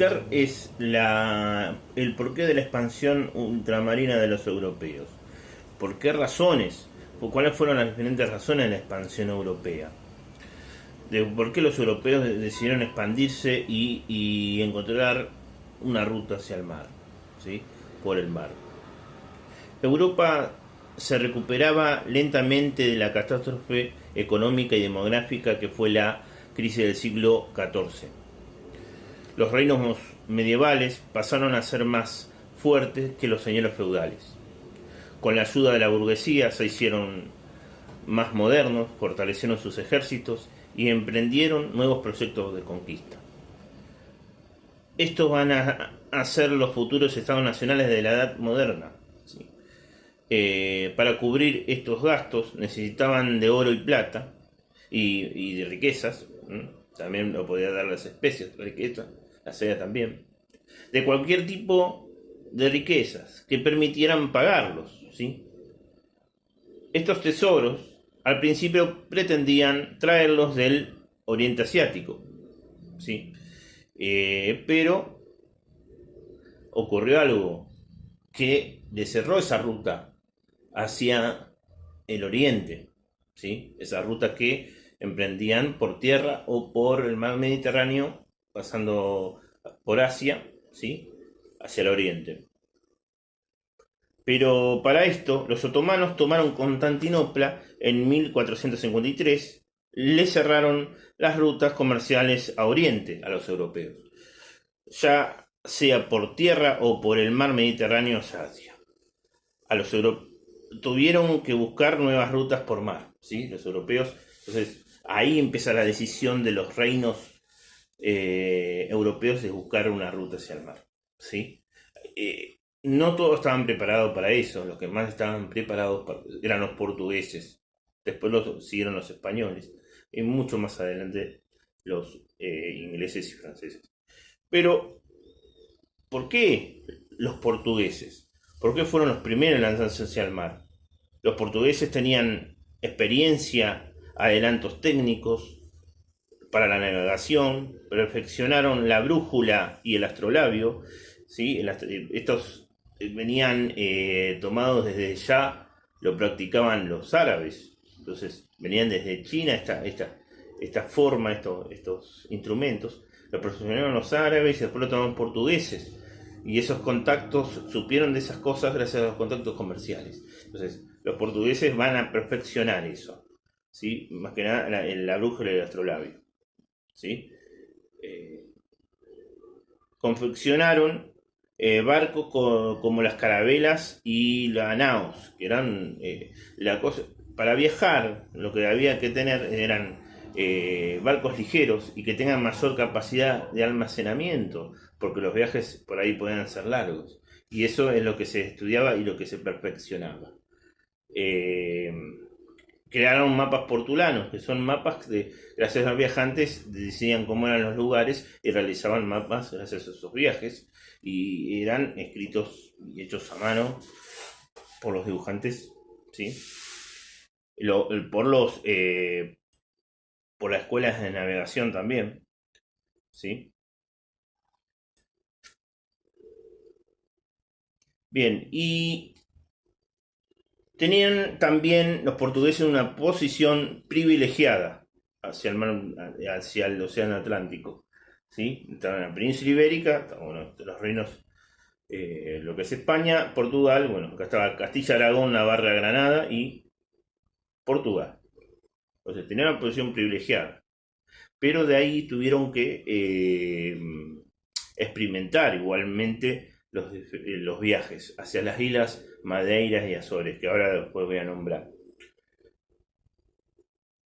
explicar es el porqué de la expansión ultramarina de los europeos. ¿Por qué razones? ¿Cuáles fueron las diferentes razones de la expansión europea? De por qué los europeos decidieron expandirse y encontrar una ruta hacia el mar, ¿sí? Por el mar. Europa se recuperaba lentamente de la catástrofe económica y demográfica que fue la crisis del siglo XIV. Los reinos medievales pasaron a ser más fuertes que los señores feudales. Con la ayuda de la burguesía se hicieron más modernos, fortalecieron sus ejércitos y emprendieron nuevos proyectos de conquista. Estos van a ser los futuros estados nacionales de la Edad Moderna. ¿Sí? Para cubrir estos gastos necesitaban de oro y plata y de riquezas. También lo podía dar las especies, riqueza, la seda también. De cualquier tipo de riquezas que permitieran pagarlos. ¿Sí? Estos tesoros al principio pretendían traerlos del Oriente Asiático. ¿Sí? Pero ocurrió algo que le cerró esa ruta hacia el oriente, ¿sí? Esa ruta que emprendían por tierra o por el mar Mediterráneo, pasando por Asia, ¿sí? Hacia el oriente. Pero para esto, los otomanos tomaron Constantinopla en 1453, le cerraron las rutas comerciales a oriente a los europeos, ya sea por tierra o por el mar Mediterráneo hacia Asia. A los europeos tuvieron que buscar nuevas rutas por mar, ¿sí? Los europeos. Entonces, ahí empieza la decisión de los reinos europeos de buscar una ruta hacia el mar, ¿sí? No todos estaban preparados para eso, los que más estaban preparados eran los portugueses, después los siguieron los españoles, y mucho más adelante los ingleses y franceses. Pero, ¿por qué los portugueses? ¿Por qué fueron los primeros en lanzarse hacia el mar? Los portugueses tenían experiencia, adelantos técnicos para la navegación, perfeccionaron la brújula y el astrolabio, ¿sí? Estos venían tomados desde ya, lo practicaban los árabes, entonces venían desde China esta forma, estos instrumentos, lo perfeccionaron los árabes y después lo tomaron portugueses. Y esos contactos supieron de esas cosas gracias a los contactos comerciales. Entonces, los portugueses van a perfeccionar eso, ¿sí? Más que nada la brújula y el astrolabio, ¿sí? Confeccionaron barcos como las carabelas y las naos, que eran la cosa. Para viajar, lo que había que tener eran barcos ligeros y que tengan mayor capacidad de almacenamiento, porque los viajes por ahí podían ser largos. Y eso es lo que se estudiaba y lo que se perfeccionaba. Eh, Crearon mapas portulanos, que son mapas que gracias a los viajantes decían cómo eran los lugares y realizaban mapas gracias a esos viajes y eran escritos y hechos a mano por los dibujantes, ¿sí? Por por las escuelas de navegación también, ¿sí? Bien, y tenían también los portugueses una posición privilegiada hacia el océano Atlántico, ¿sí? Estaban en la península ibérica, bueno, los reinos, lo que es España, Portugal, bueno, acá estaba Castilla, Aragón, Navarra, Granada y Portugal. Entonces tenían una posición privilegiada, pero de ahí tuvieron que experimentar igualmente los viajes hacia las islas Madeiras y Azores, que ahora después voy a nombrar.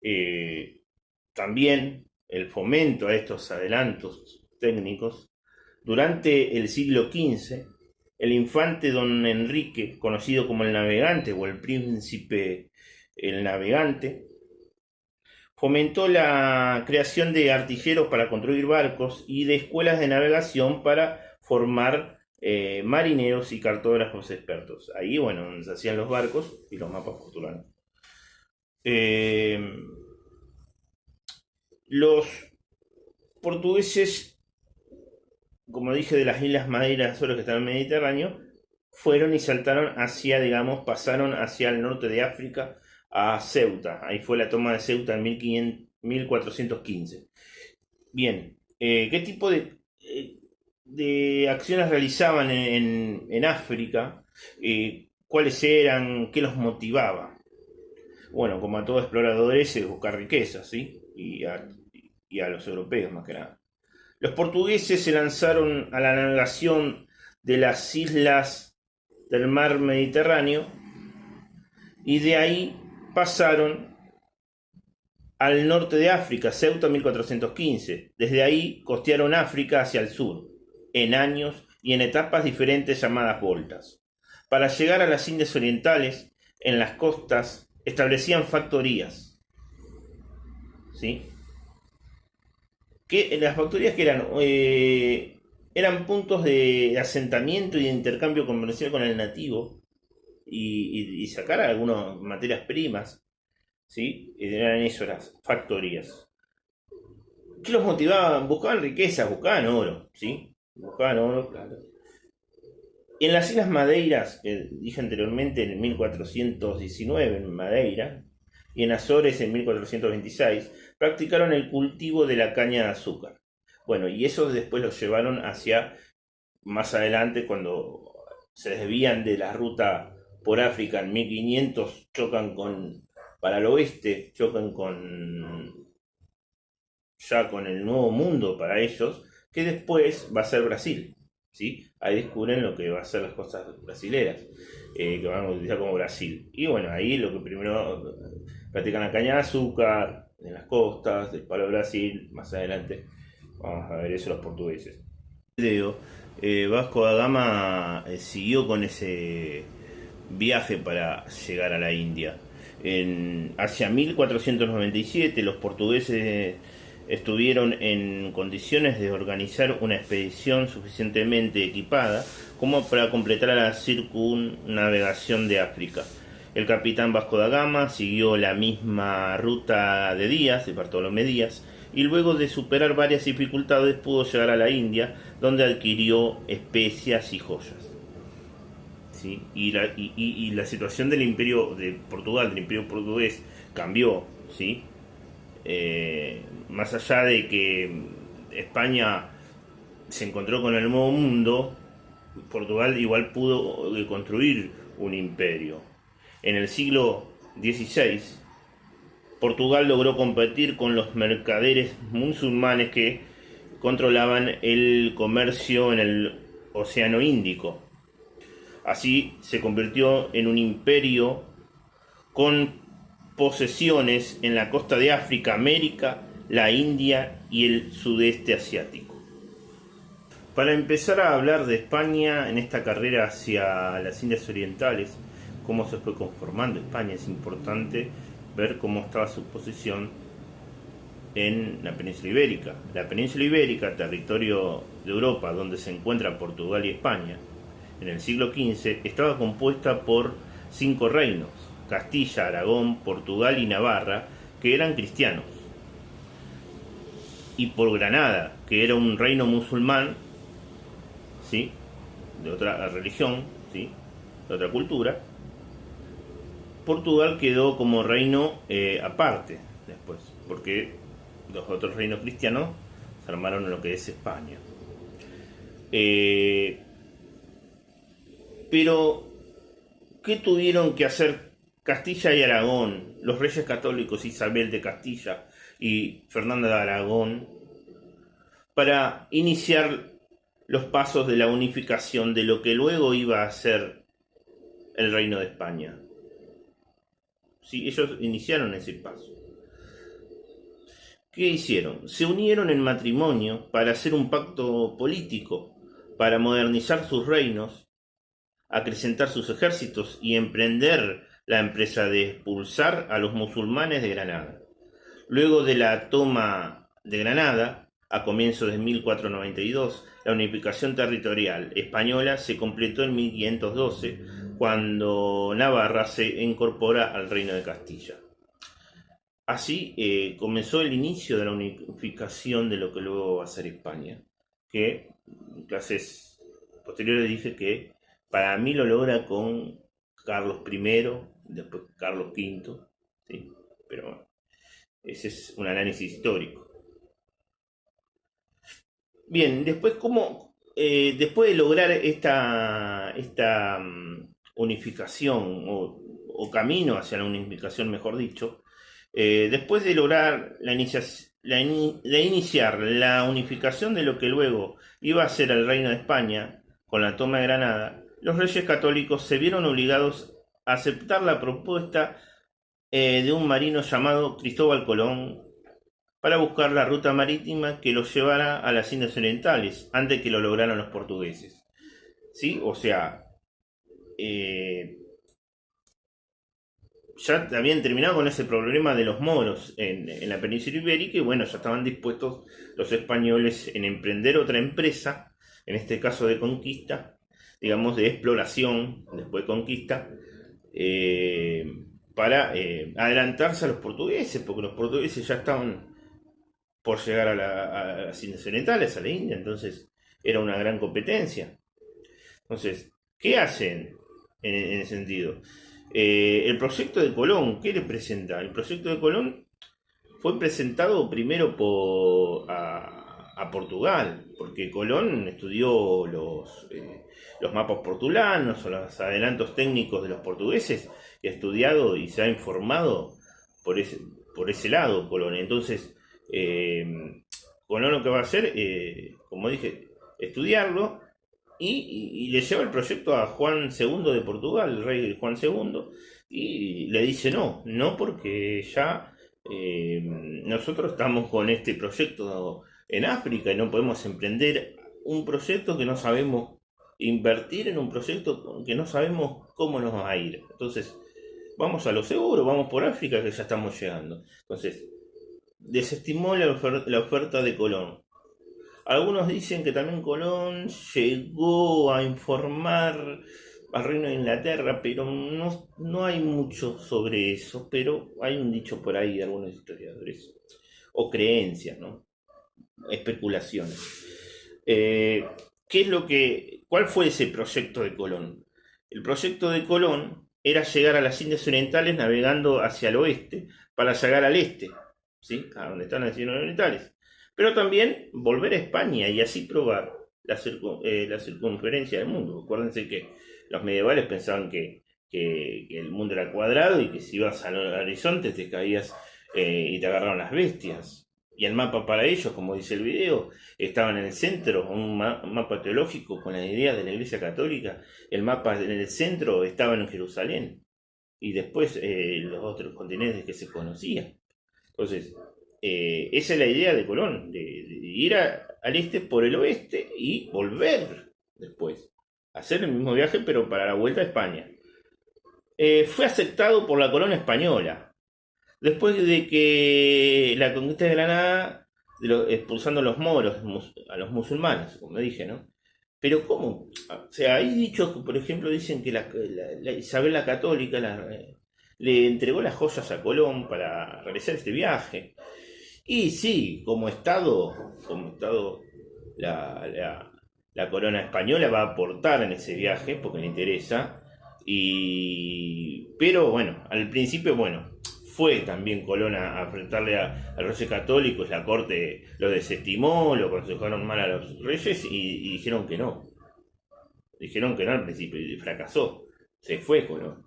Eh, También el fomento a estos adelantos técnicos. Durante el siglo XV, el infante don Enrique, conocido como el navegante o el príncipe el navegante, fomentó la creación de artilleros para construir barcos y de escuelas de navegación para formar marineros y cartógrafos expertos. Ahí, bueno, donde se hacían los barcos y los mapas portulanos. Eh, los portugueses como dije, de las Islas Madeira Azores que están en el Mediterráneo, fueron y saltaron hacia, digamos, pasaron hacia el norte de África a Ceuta. Ahí fue la toma de Ceuta en 1415. Bien, ¿qué tipo de acciones realizaban en África? ¿Cuáles eran? ¿Qué los motivaba? Bueno, como a todos exploradores, buscar riquezas, ¿sí? Y a los europeos más que nada. Los portugueses se lanzaron a la navegación de las islas del mar Mediterráneo y de ahí pasaron al norte de África, Ceuta 1415. Desde ahí costearon África hacia el sur, en años y en etapas diferentes llamadas voltas. Para llegar a las Indias Orientales, en las costas, establecían factorías, ¿sí? Las factorías que eran puntos de asentamiento y de intercambio comercial con el nativo y sacar algunas materias primas, ¿sí? Eran eso, las factorías. ¿Qué los motivaban? Buscaban riqueza, buscaban oro, ¿sí? Buscaban oro, claro. En las Islas Madeiras, que dije anteriormente, en 1419 en Madeira, y en Azores en 1426, practicaron el cultivo de la caña de azúcar. Bueno, y eso después los llevaron hacia más adelante, cuando se desvían de la ruta por África en 1500, para el oeste, chocan ya con el nuevo mundo para ellos, que después va a ser Brasil, ¿sí? Ahí descubren lo que va a ser las costas brasileras, que van a utilizar como Brasil. Y bueno, ahí lo que primero practican la caña de azúcar, en las costas, del Palo de Brasil, más adelante vamos a ver eso los portugueses. Vasco da Gama siguió con ese viaje para llegar a la India. Hacia 1497 los portugueses estuvieron en condiciones de organizar una expedición suficientemente equipada como para completar la circunnavegación de África. El capitán Vasco da Gama siguió la misma ruta de Díaz, de Bartolomé Díaz, y luego de superar varias dificultades pudo llegar a la India, donde adquirió especias y joyas. ¿Sí? Y la situación del imperio de Portugal, del imperio portugués, cambió, ¿sí? Más allá de que España se encontró con el nuevo mundo, Portugal igual pudo construir un imperio. En el siglo XVI, Portugal logró competir con los mercaderes musulmanes que controlaban el comercio en el Océano Índico. Así se convirtió en un imperio con posesiones en la costa de África, América, la India y el sudeste asiático. Para empezar a hablar de España en esta carrera hacia las Indias Orientales, cómo se fue conformando España, es importante ver cómo estaba su posición en la península ibérica. La península ibérica, territorio de Europa donde se encuentra Portugal y España, en el siglo XV estaba compuesta por 5 reinos: Castilla, Aragón, Portugal y Navarra, que eran cristianos, y por Granada, que era un reino musulmán, ¿sí? De otra religión, ¿sí? De otra cultura. Portugal quedó como reino aparte después, porque los otros reinos cristianos se armaron en lo que es España. Pero, ¿qué tuvieron que hacer Castilla y Aragón, los reyes católicos Isabel de Castilla y Fernanda de Aragón, para iniciar los pasos de la unificación de lo que luego iba a ser el Reino de España? Sí, ellos iniciaron ese paso. ¿Qué hicieron? Se unieron en matrimonio para hacer un pacto político, para modernizar sus reinos, acrecentar sus ejércitos y emprender la empresa de expulsar a los musulmanes de Granada. Luego de la toma de Granada, a comienzos de 1492, la unificación territorial española se completó en 1512, cuando Navarra se incorpora al Reino de Castilla. Así comenzó el inicio de la unificación de lo que luego va a ser España, que en clases posteriores dije que para mí lo logra con Carlos I, después Carlos V, ¿sí? Pero bueno, ese es un análisis histórico. Bien, después, después de lograr esta unificación o camino hacia la unificación, mejor dicho, después de lograr de iniciar la unificación de lo que luego iba a ser el Reino de España con la toma de Granada, los reyes católicos se vieron obligados a aceptar la propuesta de un marino llamado Cristóbal Colón para buscar la ruta marítima que los llevara a las Indias Orientales antes que lo lograran los portugueses. ¿Sí? O sea, ya habían terminado con ese problema de los moros en la península ibérica y bueno, ya estaban dispuestos los españoles en emprender otra empresa, en este caso de conquista, digamos de exploración, después de conquista, para adelantarse a los portugueses, porque los portugueses ya estaban por llegar a las Indias Orientales, a la India, entonces era una gran competencia. Entonces, ¿qué hacen en ese sentido? El proyecto de Colón, ¿qué le presenta? El proyecto de Colón fue presentado primero a Portugal, porque Colón estudió los mapas portulanos o los adelantos técnicos de los portugueses y ha estudiado y se ha informado por ese lado Colón. Entonces, Colón lo que va a hacer, como dije, estudiarlo y le lleva el proyecto a Juan II de Portugal, el rey Juan II, y le dice no porque ya nosotros estamos con este proyecto en África y no podemos emprender un proyecto que no sabemos invertir en un proyecto que no sabemos cómo nos va a ir. Entonces, vamos a lo seguro, vamos por África que ya estamos llegando. Entonces, desestimó la oferta de Colón. Algunos dicen que también Colón llegó a informar al Reino de Inglaterra, pero no hay mucho sobre eso, pero hay un dicho por ahí de algunos historiadores, o creencias, ¿no? Especulaciones. ¿Cuál fue ese proyecto de Colón? El proyecto de Colón era llegar a las Indias Orientales navegando hacia el oeste para llegar al este, ¿sí? A donde están las Indias Orientales. Pero también volver a España y así probar la circunferencia del mundo. Acuérdense que los medievales pensaban que el mundo era cuadrado y que si ibas al horizonte te caías y te agarraron las bestias. Y el mapa para ellos, como dice el video, estaba en el centro, un mapa teológico con la idea de la Iglesia Católica. El mapa en el centro estaba en Jerusalén. Y después los otros continentes que se conocían. Entonces, esa es la idea de Colón, de ir al este por el oeste y volver después. Hacer el mismo viaje, pero para la vuelta a España. Fue aceptado por la corona española. Después de que la conquista de Granada, expulsando a los moros, a los musulmanes, como dije, ¿no? Pero ¿cómo? O sea, hay dichos que, por ejemplo, dicen que la Isabel la Católica le entregó las joyas a Colón para realizar este viaje. Y sí, como Estado la corona española va a aportar en ese viaje porque le interesa. Pero bueno, al principio, bueno, fue también Colón a enfrentarle a los reyes católicos, la corte lo desestimó, lo aconsejaron mal a los reyes y dijeron que no. Dijeron que no al principio y fracasó. Se fue Colón.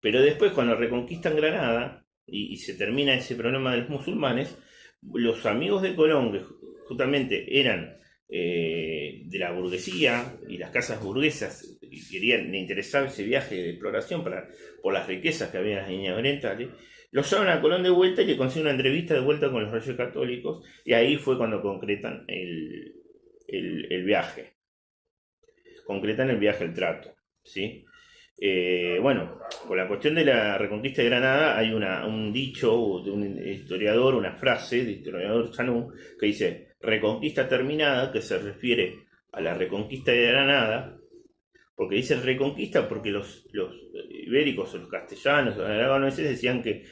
Pero después cuando reconquistan Granada y se termina ese problema de los musulmanes, los amigos de Colón, que justamente eran de la burguesía y las casas burguesas que le interesaba ese viaje de exploración por las riquezas que había en las Indias Orientales, los llaman a Colón de vuelta y le consiguen una entrevista de vuelta con los reyes católicos y ahí fue cuando concretan el viaje. Concretan el viaje, el trato, ¿sí? Bueno, con la cuestión de la reconquista de Granada hay un dicho de un historiador, una frase de historiador Chanú que dice reconquista terminada, que se refiere a la reconquista de Granada, porque dice reconquista porque los ibéricos o los castellanos, los aragoneses decían que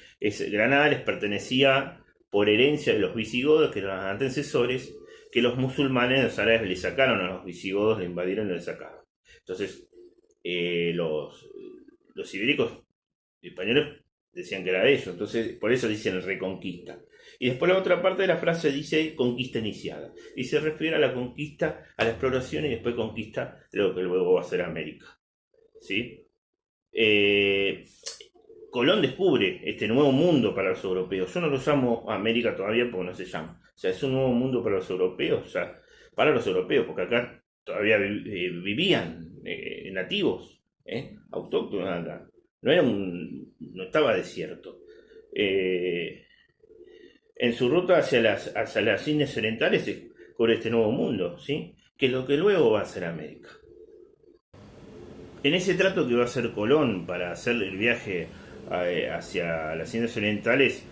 Granada les pertenecía por herencia de los visigodos, que eran los antecesores, que los musulmanes, los árabes, le sacaron a los visigodos, le invadieron y le sacaron. Entonces, los ibéricos españoles decían que era de ellos, entonces por eso dicen reconquista. Y después la otra parte de la frase dice conquista iniciada, y se refiere a la conquista, a la exploración y después conquista de lo que luego va a ser América. ¿Sí? Colón descubre este nuevo mundo para los europeos. Yo no lo llamo América todavía porque no se llama. O sea, es un nuevo mundo para los europeos, o sea, para los europeos, porque acá todavía vivían nativos, autóctonos acá. No estaba desierto. En su ruta hacia las Indias Orientales se cubre este nuevo mundo, ¿sí? Que es lo que luego va a ser América. En ese trato que va a hacer Colón para hacer el viaje hacia las Indias Orientales,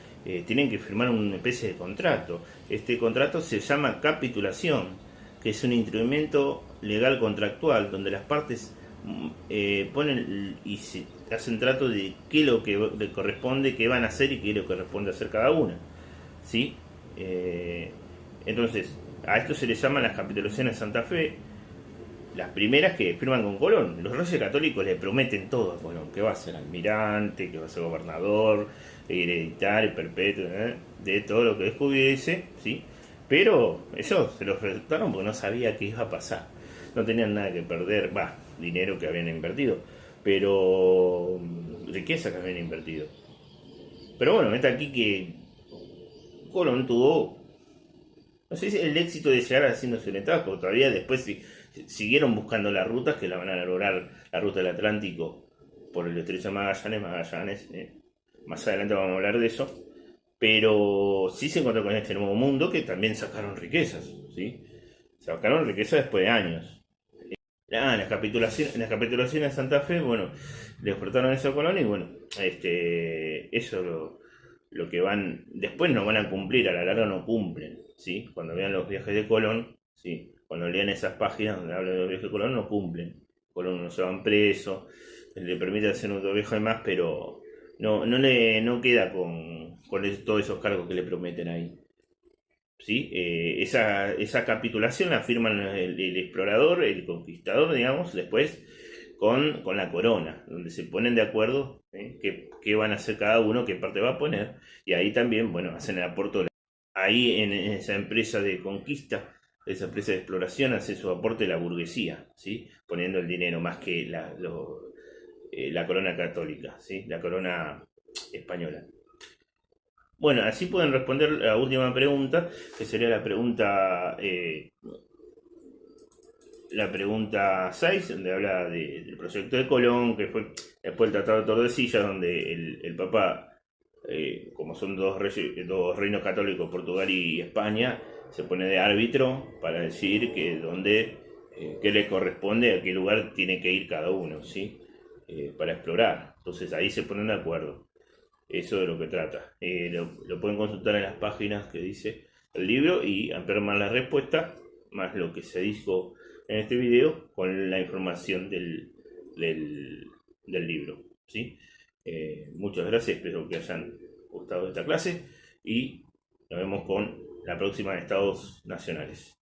tienen que firmar una especie de contrato. Este contrato se llama capitulación, que es un instrumento legal contractual donde las partes ponen y se hacen trato de qué es lo que le corresponde, qué van a hacer y qué es lo que corresponde hacer cada una. ¿Sí? Entonces, a esto se le llaman las capitulaciones de Santa Fe. Las primeras que firman con Colón. Los reyes católicos le prometen todo a Colón, que va a ser almirante, que va a ser gobernador, hereditario, perpetuo, de todo lo que descubriese, ¿sí? Pero eso se lo respetaron porque no sabía qué iba a pasar. No tenían nada que perder, dinero que habían invertido, pero riqueza que habían invertido. Pero bueno, está aquí que Colón tuvo, no sé si el éxito de llegar a Indias Orientales, porque todavía después siguieron buscando las rutas que la van a lograr, la ruta del Atlántico por el estrecho de Magallanes. Más adelante vamos a hablar de eso. Pero sí se encontró con este nuevo mundo que también sacaron riquezas, ¿sí? Sacaron riquezas después de años. En las capitulaciones de Santa Fe, bueno, le exportaron eso a Colón y bueno, eso lo que van, después no van a cumplir, a la larga no cumplen, ¿sí? Cuando vean los viajes de Colón, ¿sí? Cuando lean esas páginas donde hablan de los viajes de Colón, no cumplen. Colón no se van preso, le permite hacer otro viaje más, pero no queda con todos esos cargos que le prometen ahí. ¿Sí? Esa capitulación la firman el explorador, el conquistador, digamos, después con la corona, donde se ponen de acuerdo qué van a hacer cada uno, qué parte va a poner, y ahí también, bueno, hacen el aporte. Ahí en esa empresa de conquista, esa empresa de exploración, hace su aporte la burguesía, ¿sí? Poniendo el dinero más que la corona católica, ¿sí? La corona española. Bueno, así pueden responder la última pregunta, que sería la pregunta 6, donde habla del proyecto de Colón, que fue después el Tratado de Tordesillas, donde el Papa, como son dos reinos católicos, Portugal y España, se pone de árbitro para decir qué le corresponde, a qué lugar tiene que ir cada uno, ¿sí? Para explorar. Entonces ahí se ponen de acuerdo. Eso de lo que trata. Lo pueden consultar en las páginas que dice el libro y ampliar más la respuesta, más lo que se dijo en este video con la información del libro. ¿Sí? Muchas gracias, espero que hayan gustado de esta clase y nos vemos con la próxima de Estados Nacionales.